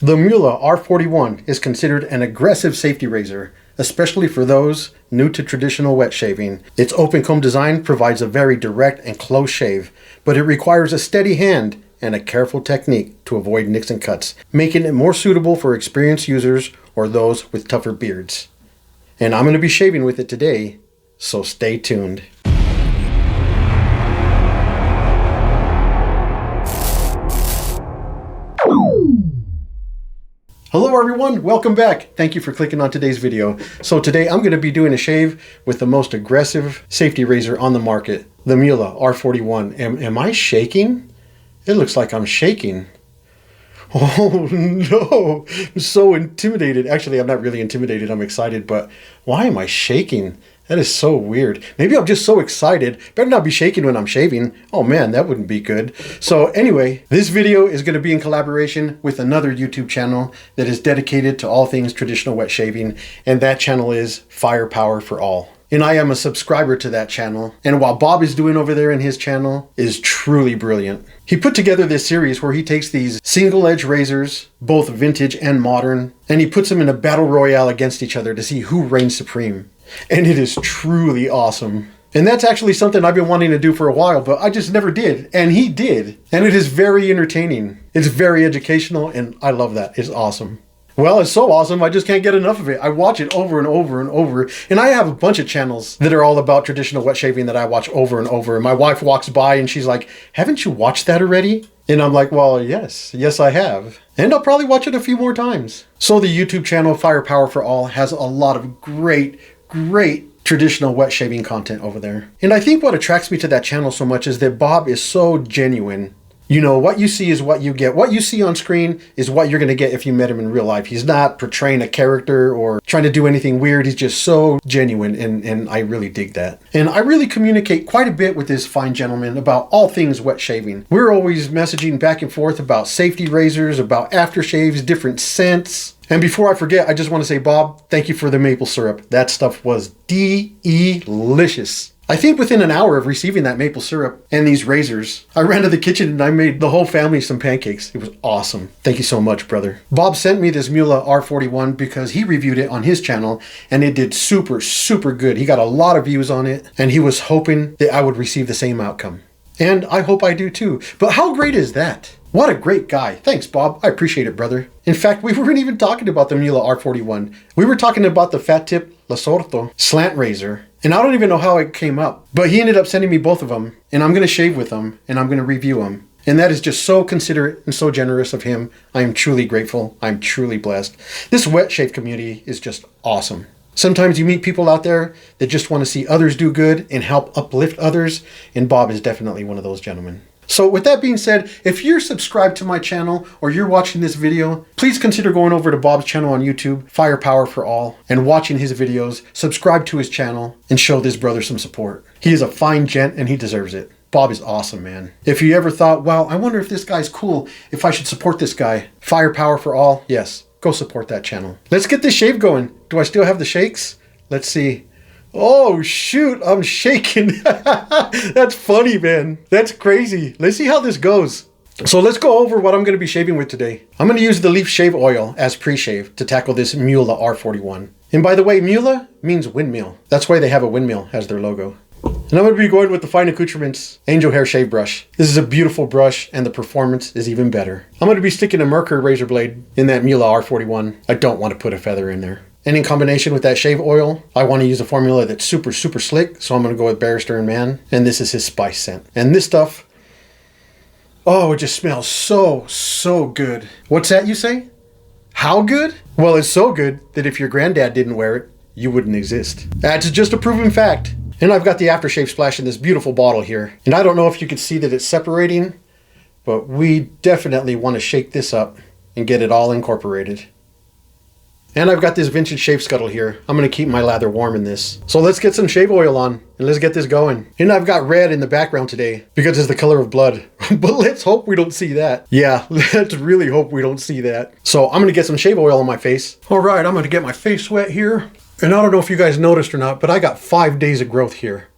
The MUHLE R41 is considered an aggressive safety razor, especially for those new to traditional wet shaving. Its open comb design provides a very direct and close shave, but it requires a steady hand and a careful technique to avoid nicks and cuts, making it more suitable for experienced users or those with tougher beards. And I'm going to be shaving with it today, so stay tuned. Hello everyone, welcome back. Thank you for clicking on today's video. So today I'm going to be doing a shave with the most aggressive safety razor on the market, the MUHLE R41. Am I shaking? It looks like I'm shaking. Oh no, I'm so intimidated. Actually, I'm not really intimidated, I'm excited, but why am I shaking? That is so weird. Maybe I'm just so excited. Better not be shaking when I'm shaving. Oh man, that wouldn't be good. So anyway, this video is going to be in collaboration with another YouTube channel that is dedicated to all things traditional wet shaving, and that channel is Firepower for All. And I am a subscriber to that channel, and what Bob is doing over there in his channel is truly brilliant. He put together this series where he takes these single-edge razors, both vintage and modern, and he puts them in a battle royale against each other to see who reigns supreme. And it is truly awesome. And that's actually something I've been wanting to do for a while, but I just never did. And he did. And it is very entertaining. It's very educational, and I love that. It's awesome. Well, it's so awesome, I just can't get enough of it. I watch it over and over and over. And I have a bunch of channels that are all about traditional wet shaving that I watch over and over. And my wife walks by and she's like, "Haven't you watched that already?" And I'm like, well, yes I have. And I'll probably watch it a few more times. So the YouTube channel Firepower for All has a lot of great traditional wet shaving content over there. And I think what attracts me to that channel so much is that Bob is so genuine. You know, what you see is what you get. What you see on screen is what you're going to get if you met him in real life. He's not portraying a character or trying to do anything weird. He's just so genuine, and I really dig that. And I really communicate quite a bit with this fine gentleman about all things wet shaving. We're always messaging back and forth about safety razors, about aftershaves, different scents. And before I forget, I just want to say, Bob, thank you for the maple syrup. That stuff was delicious. I think within an hour of receiving that maple syrup and these razors, I ran to the kitchen and I made the whole family some pancakes. It was awesome. Thank you so much, brother. Bob sent me this MUHLE R41 because he reviewed it on his channel and it did super good. He got a lot of views on it and he was hoping that I would receive the same outcome. And I hope I do too. But how great is that? What a great guy. Thanks, Bob. I appreciate it, brother. In fact, we weren't even talking about the MUHLE R41. We were talking about the fat tip Lasorto slant razor. And I don't even know how it came up, but he ended up sending me both of them, and I'm going to shave with them, and I'm going to review them. And that is just so considerate and so generous of him. I am truly grateful. I'm truly blessed. This wet shave community is just awesome. Sometimes you meet people out there that just want to see others do good and help uplift others, and Bob is definitely one of those gentlemen. So with that being said, if you're subscribed to my channel or you're watching this video, please consider going over to Bob's channel on YouTube, Firepower for All, and watching his videos, subscribe to his channel, and show this brother some support. He is a fine gent and he deserves it. Bob is awesome, man. If you ever thought, wow, I wonder if this guy's cool, if I should support this guy, Firepower for All, yes, go support that channel. Let's get this shave going. Do I still have the shakes? Let's see. Oh shoot, I'm shaking. That's funny, man. That's crazy. Let's see how this goes. So let's go over what I'm going to be shaving with today. I'm going to use the leaf shave oil as pre-shave to tackle this MUHLE R41. And by the way, MUHLE means windmill. That's why they have a windmill as their logo. And I'm going to be going with the fine accoutrements angel hair shave brush. This is a beautiful brush and the performance is even better. I'm going to be sticking a Mercury razor blade in that MUHLE R41. I don't want to put a feather in there. And in combination with that shave oil, I want to use a formula that's super slick, so I'm going to go with Barrister and Mann, and this is his spice scent. And this stuff, oh, it just smells so good. What's that you say? How good? Well, it's so good that if your granddad didn't wear it, you wouldn't exist. That's just a proven fact. And I've got the aftershave splash in this beautiful bottle here. And I don't know if you can see that it's separating, but we definitely want to shake this up and get it all incorporated. And I've got this vintage shave scuttle here. I'm going to keep my lather warm in this. So let's get some shave oil on and let's get this going. And I've got red in the background today because it's the color of blood. But let's hope we don't see that. Yeah, let's really hope we don't see that. So I'm going to get some shave oil on my face. All right, I'm going to get my face wet here. And I don't know if you guys noticed or not, but I got 5 days of growth here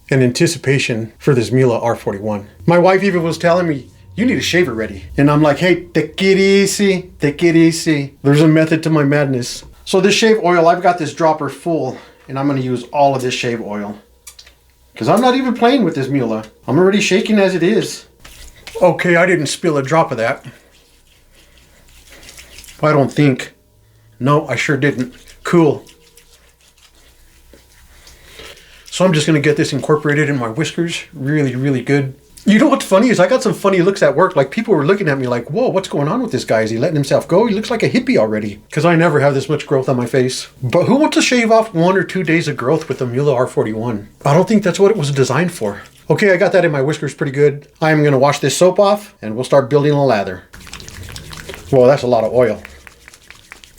in anticipation for this MUHLE R41. My wife even was telling me, you need a shaver ready. And I'm like, hey, take it easy, take it easy. There's a method to my madness. So this shave oil, I've got this dropper full, and I'm gonna use all of this shave oil. Because I'm not even playing with this MUHLE. I'm already shaking as it is. Okay, I didn't spill a drop of that. I don't think. No, I sure didn't. Cool. So I'm just gonna get this incorporated in my whiskers. Really, really good. You know what's funny is I got some funny looks at work. Like people were looking at me like, whoa, what's going on with this guy? Is he letting himself go? He looks like a hippie already. Because I never have this much growth on my face. But who wants to shave off 1 or 2 days of growth with the MUHLE R41? I don't think that's what it was designed for. Okay, I got that in my whiskers pretty good. I'm gonna wash this soap off and we'll start building a lather. Whoa, that's a lot of oil.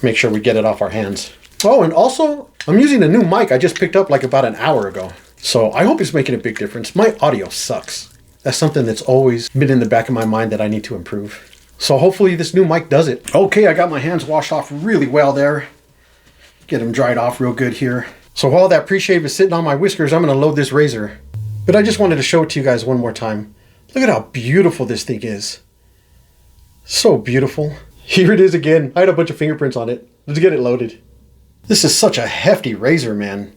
Make sure we get it off our hands. Oh, and also, I'm using a new mic I just picked up like about an hour ago. So I hope it's making a big difference. My audio sucks. That's something that's always been in the back of my mind that I need to improve. So hopefully this new mic does it. Okay, I got my hands washed off really well there. Get them dried off real good here. So while that pre-shave is sitting on my whiskers, I'm gonna load this razor. But I just wanted to show it to you guys one more time. Look at how beautiful this thing is. So beautiful. Here it is again. I had a bunch of fingerprints on it. Let's get it loaded. This is such a hefty razor, man.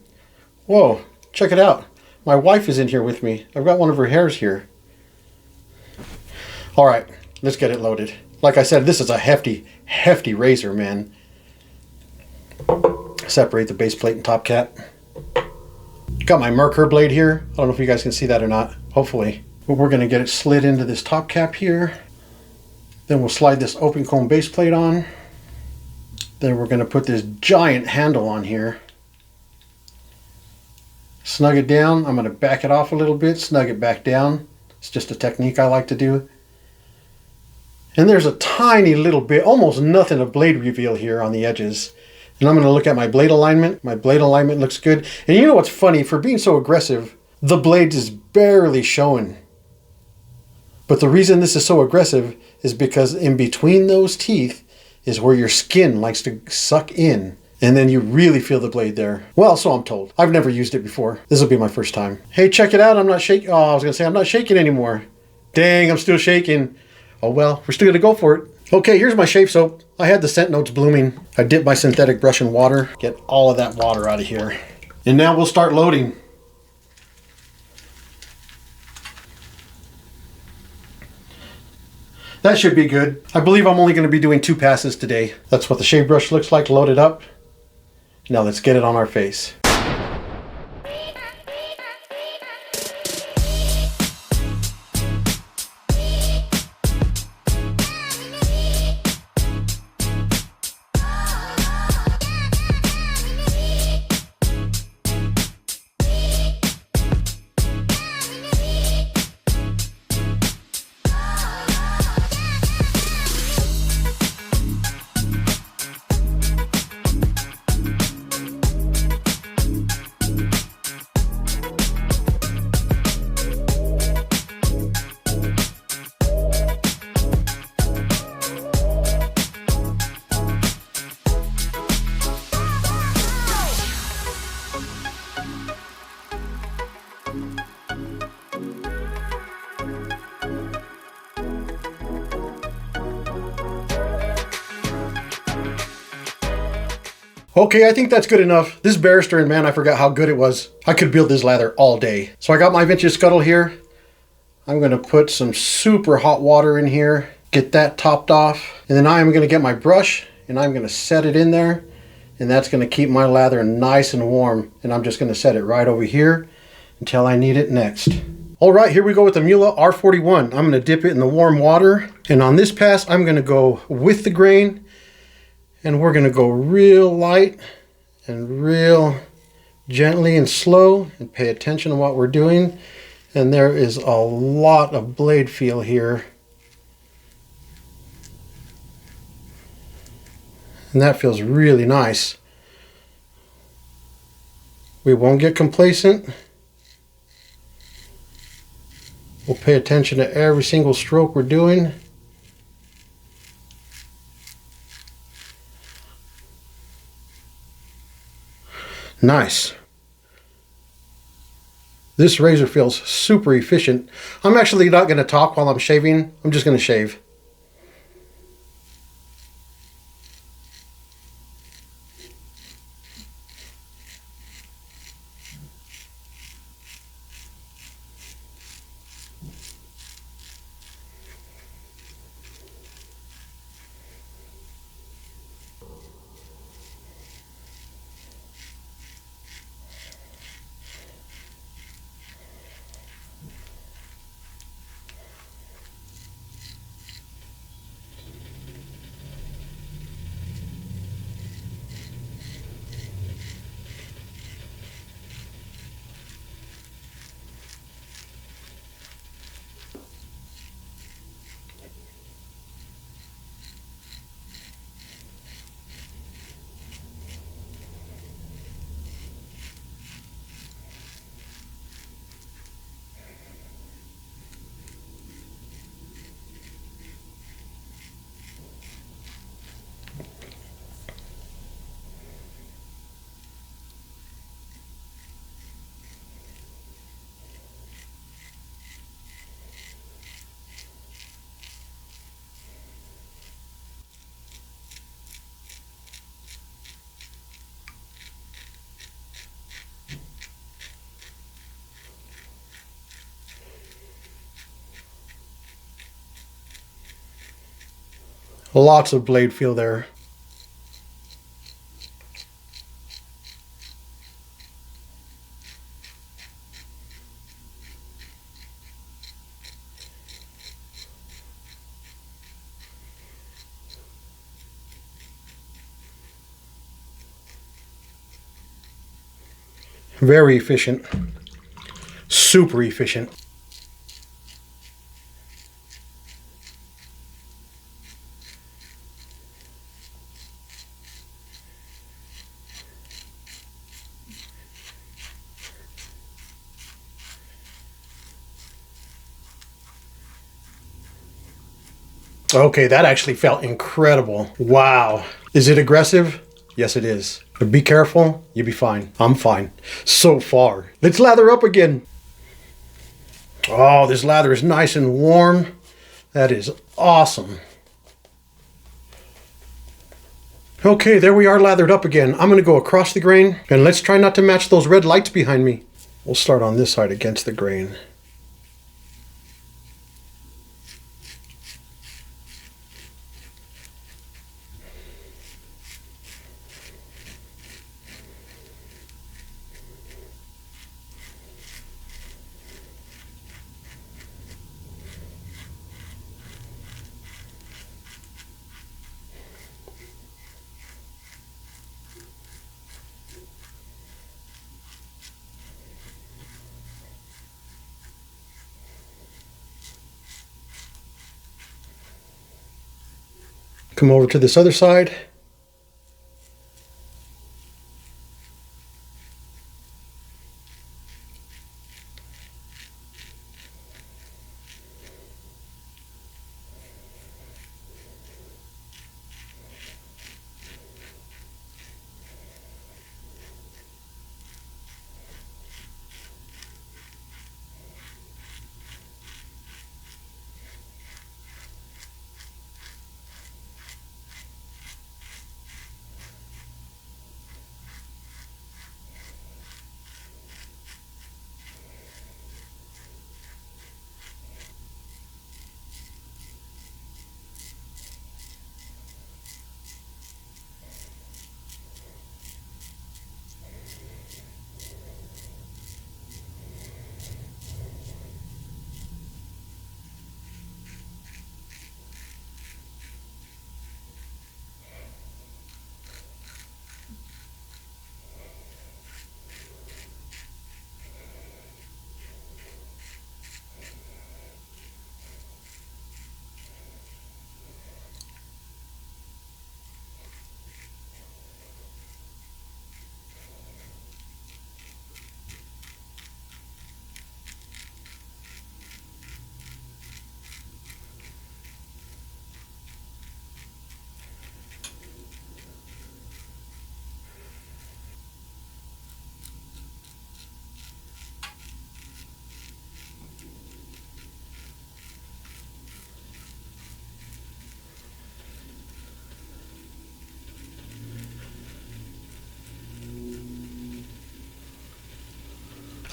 Whoa, check it out. My wife is in here with me. I've got one of her hairs here. All right, let's get it loaded. Like I said, this is a hefty, hefty razor, man. Separate the base plate and top cap. Got my marker blade here. I don't know if you guys can see that or not, hopefully. But we're gonna get it slid into this top cap here. Then we'll slide this open comb base plate on. Then we're gonna put this giant handle on here. Snug it down. I'm gonna back it off a little bit, snug it back down. It's just a technique I like to do. And there's a tiny little bit, almost nothing of blade reveal here on the edges. And I'm gonna look at my blade alignment. My blade alignment looks good. And you know what's funny? For being so aggressive, the blade is barely showing. But the reason this is so aggressive is because in between those teeth is where your skin likes to suck in. And then you really feel the blade there. Well, so I'm told. I've never used it before. This will be my first time. Hey, check it out. I'm not shaking. Oh, I was gonna say I'm not shaking anymore. Dang, I'm still shaking. Oh well, we're still gonna go for it. Okay, here's my shave soap. I had the scent notes blooming. I dipped my synthetic brush in water. Get all of that water out of here. And now we'll start loading. That should be good. I believe I'm only gonna be doing 2 passes today. That's what the shave brush looks like loaded up. Now let's get it on our face. Okay, I think that's good enough. This barrister, and man, I forgot how good it was. I could build this lather all day. So I got my vintage scuttle here. I'm gonna put some super hot water in here, get that topped off. And then I'm gonna get my brush and I'm gonna set it in there. And that's gonna keep my lather nice and warm. And I'm just gonna set it right over here until I need it next. All right, here we go with the MUHLE R41. I'm gonna dip it in the warm water. And on this pass, I'm gonna go with the grain. And we're gonna go real light and real gently and slow and pay attention to what we're doing. And there is a lot of blade feel here. And that feels really nice. We won't get complacent. We'll pay attention to every single stroke we're doing. Nice. This razor feels super efficient. I'm actually not going to talk while I'm shaving. I'm just going to shave. Lots of blade feel there. Very efficient. Super efficient. Okay, that actually felt incredible. Wow. Is it aggressive? Yes, it is. But be careful, you'll be fine. I'm fine. So far. Let's lather up again. Oh, this lather is nice and warm. That is awesome. Okay, there we are lathered up again. I'm going to go across the grain, and let's try not to match those red lights behind me. We'll start on this side against the grain. Come over to this other side.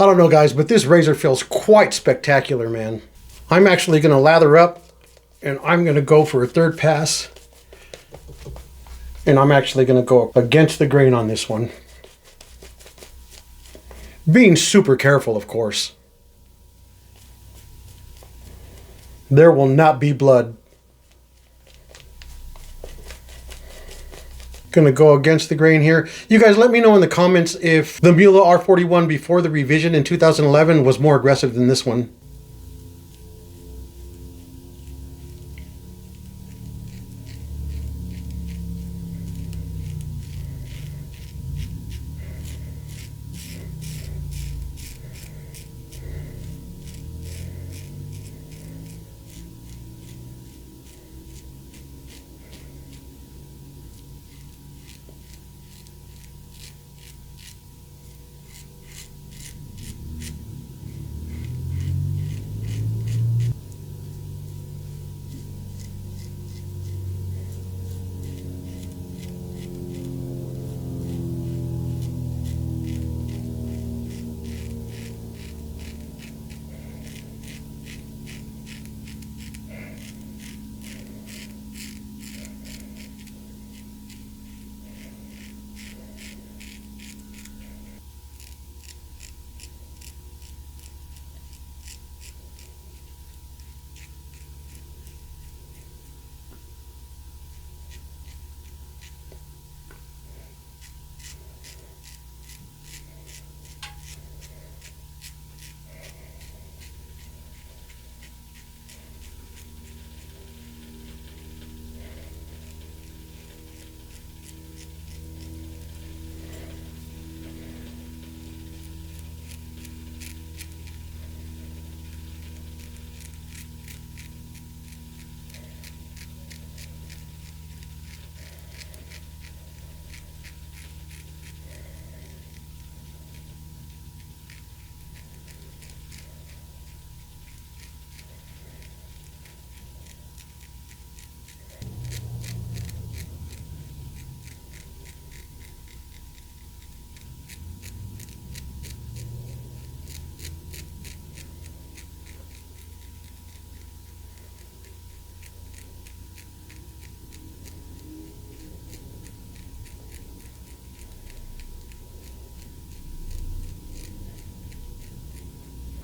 I don't know, guys, but this razor feels quite spectacular, man. I'm actually going to lather up, and I'm going to go for a third pass. And I'm actually going to go against the grain on this one. Being super careful, of course. There will not be blood. Gonna go against the grain here. You guys let me know in the comments if the MUHLE R41 before the revision in 2011 was more aggressive than this one.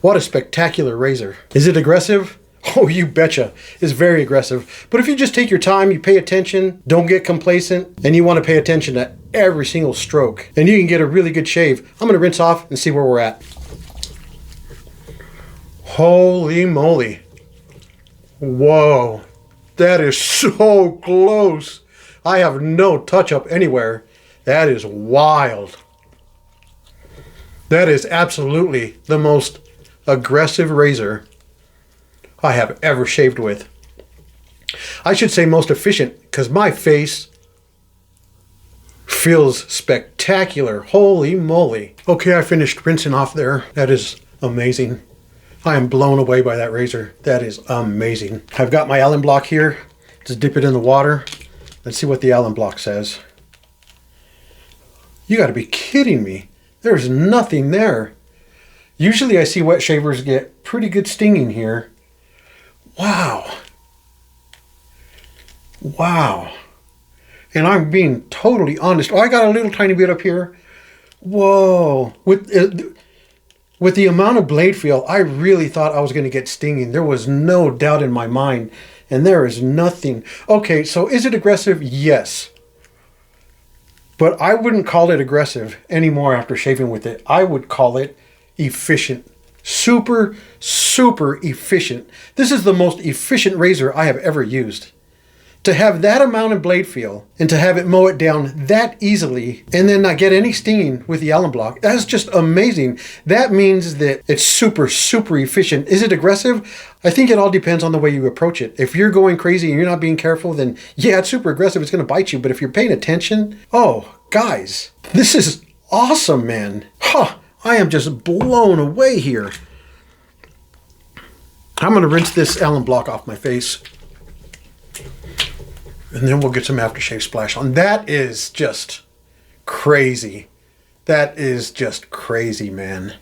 What a spectacular razor. Is it aggressive? Oh, you betcha. It's very aggressive. But if you just take your time, you pay attention, don't get complacent, and you want to pay attention to every single stroke, and you can get a really good shave. I'm going to rinse off and see where we're at. Holy moly. Whoa. That is so close. I have no touch-up anywhere. That is wild. That is absolutely the most aggressive razor I have ever shaved with. I should say most efficient, because my face feels spectacular. Holy moly. Okay, I finished rinsing off there. That is amazing. I am blown away by that razor. That is amazing. I've got my Allen block here. Just dip it in the water. Let's see what the Allen block says. You got to be kidding me. There's nothing there. Usually I see wet shavers get pretty good stinging here. Wow. Wow. And I'm being totally honest. Oh, I got a little tiny bit up here. Whoa. With the amount of blade feel, I really thought I was going to get stinging. There was no doubt in my mind. And there is nothing. Okay, so is it aggressive? Yes. But I wouldn't call it aggressive anymore after shaving with it. I would call it efficient. Super, super efficient. This is the most efficient razor I have ever used. To have that amount of blade feel and to have it mow it down that easily and then not get any stinging with the Allen block, that's just amazing. That means that it's super, super efficient. Is it aggressive? I think it all depends on the way you approach it. If you're going crazy and you're not being careful, then yeah, it's super aggressive. It's going to bite you. But if you're paying attention, oh, guys, this is awesome, man. Huh. I am just blown away here. I'm going to rinse this Allen block off my face. And then we'll get some aftershave splash on. That is just crazy. That is just crazy, man.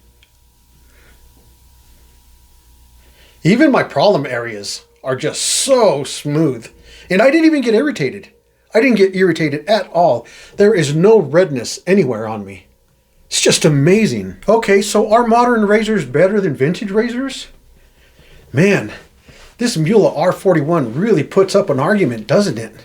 Even my problem areas are just so smooth. And I didn't even get irritated. I didn't get irritated at all. There is no redness anywhere on me. It's just amazing. Okay, so are modern razors better than vintage razors? Man, this MUHLE R41 really puts up an argument, doesn't it?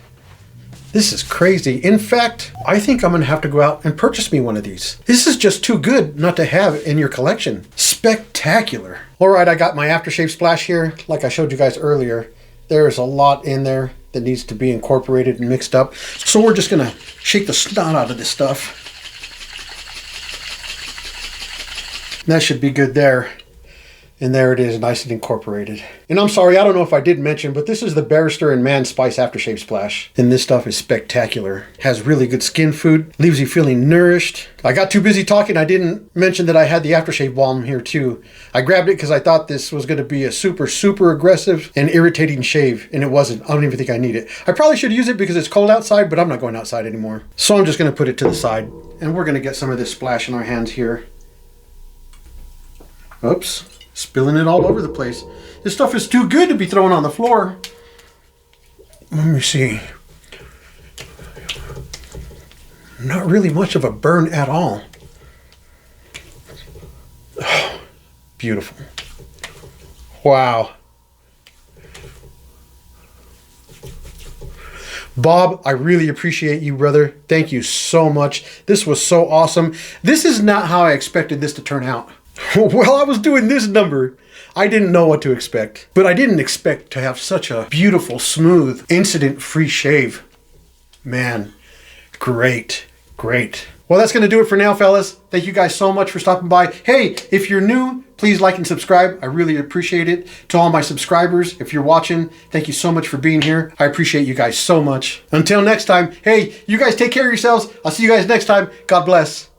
This is crazy. In fact, I think I'm gonna have to go out and purchase me one of these. This is just too good not to have in your collection. Spectacular. All right, I got my aftershave splash here. Like I showed you guys earlier, there's a lot in there that needs to be incorporated and mixed up. So we're just gonna shake the snot out of this stuff. That should be good there. And there it is, nice and incorporated. And I'm sorry, I don't know if I did mention, but this is the Barrister and Man Spice Aftershave Splash. And this stuff is spectacular. Has really good skin food, leaves you feeling nourished. I got too busy talking, I didn't mention that I had the aftershave balm here too. I grabbed it because I thought this was gonna be a super aggressive and irritating shave, and it wasn't. I don't even think I need it. I probably should use it because it's cold outside, but I'm not going outside anymore. So I'm just gonna put it to the side, and we're gonna get some of this splash in our hands here. Oops. Spilling it all over the place. This stuff is too good to be thrown on the floor. Let me see. Not really much of a burn at all. Oh, beautiful. Wow. Bob, I really appreciate you, brother. Thank you so much. This was so awesome. This is not how I expected this to turn out. While I was doing this number, I didn't know what to expect. But I didn't expect to have such a beautiful, smooth, incident-free shave. Man, great. Well, that's going to do it for now, fellas. Thank you guys so much for stopping by. Hey, if you're new, please like and subscribe. I really appreciate it. To all my subscribers, if you're watching, thank you so much for being here. I appreciate you guys so much. Until next time, hey, you guys take care of yourselves. I'll see you guys next time. God bless.